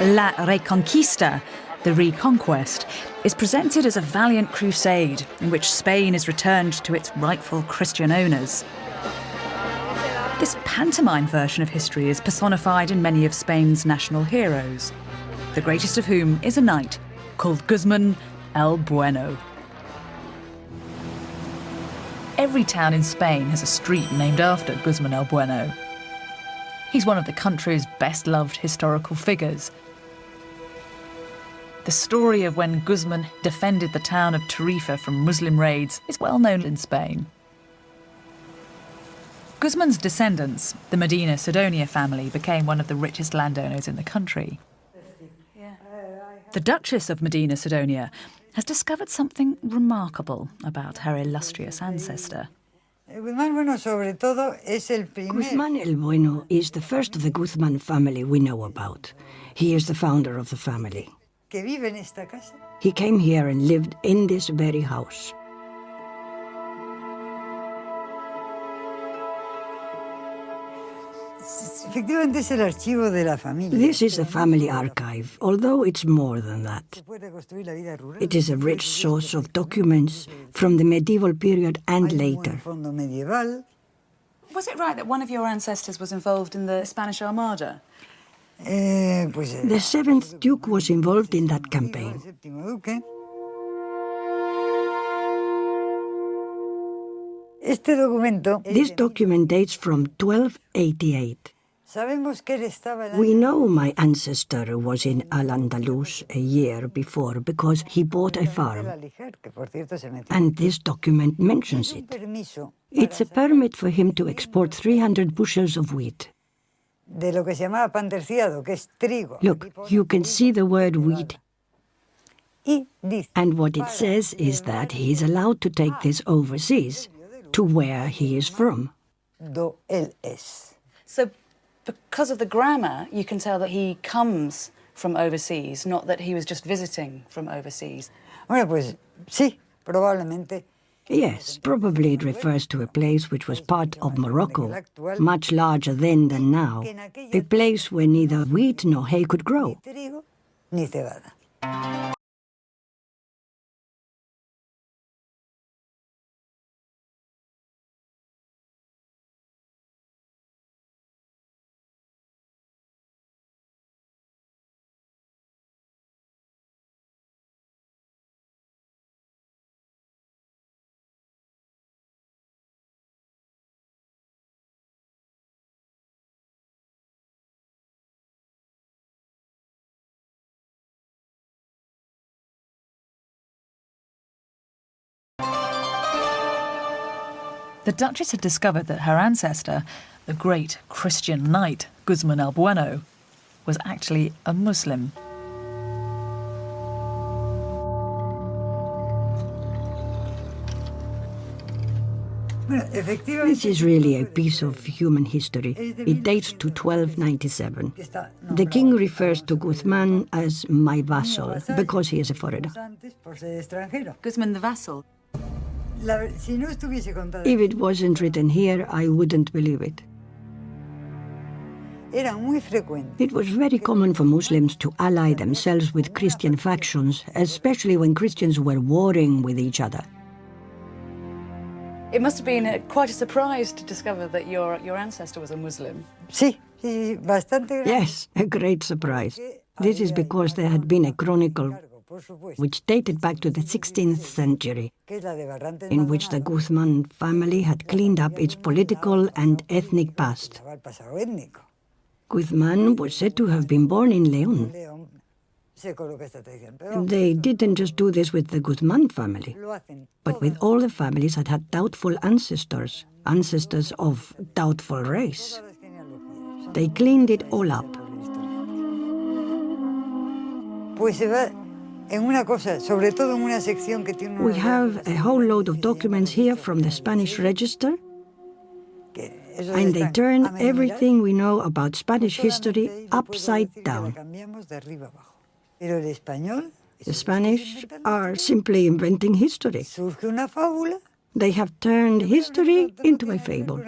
La Reconquista, the Reconquest, is presented as a valiant crusade in which Spain is returned to its rightful Christian owners. This pantomime version of history is personified in many of Spain's national heroes, the greatest of whom is a knight called Guzman el Bueno. Every town in Spain has a street named after Guzman el Bueno. He's one of the country's best-loved historical figures. The story of when Guzman defended the town of Tarifa from Muslim raids is well known in Spain. Guzman's descendants, the Medina Sidonia family, became one of the richest landowners in the country. The Duchess of Medina Sidonia has discovered something remarkable about her illustrious ancestor. Guzman el Bueno is the first of the Guzman family we know about. He is the founder of the family. He came here and lived in this very house. This is the family archive, although it's more than that. It is a rich source of documents from the medieval period and later. Was it right that one of your ancestors was involved in the Spanish Armada? The seventh Duke was involved in that campaign. This document dates from 1288. We know my ancestor was in Al-Andalus a year before because he bought a farm. And this document mentions it. It's a permit for him to export 300 bushels of wheat. Look, you can see the word wheat. And what it says is that he is allowed to take this overseas, to where he is from. So, because of the grammar, you can tell that he comes from overseas, not that he was just visiting from overseas. Yes, probably it refers to a place which was part of Morocco, much larger then than now, a place where neither wheat nor hay could grow. The Duchess had discovered that her ancestor, the great Christian knight Guzman el Bueno, was actually a Muslim. This is really a piece of human history. It dates to 1297. The king refers to Guzman as my vassal because he is a foreigner. Guzman the vassal? If it wasn't written here, I wouldn't believe it. It was very common for Muslims to ally themselves with Christian factions, especially when Christians were warring with each other. It must have been quite a surprise to discover that your ancestor was a Muslim. Yes, a great surprise. This is because there had been a chronicle which dated back to the 16th century, in which the Guzman family had cleaned up its political and ethnic past. Guzman was said to have been born in León. They didn't just do this with the Guzman family, but with all the families that had doubtful ancestors, ancestors of doubtful race. They cleaned it all up. We have a whole load of documents here from the Spanish Register, and they turn everything we know about Spanish history upside down. The Spanish are simply inventing history. They have turned history into a fable.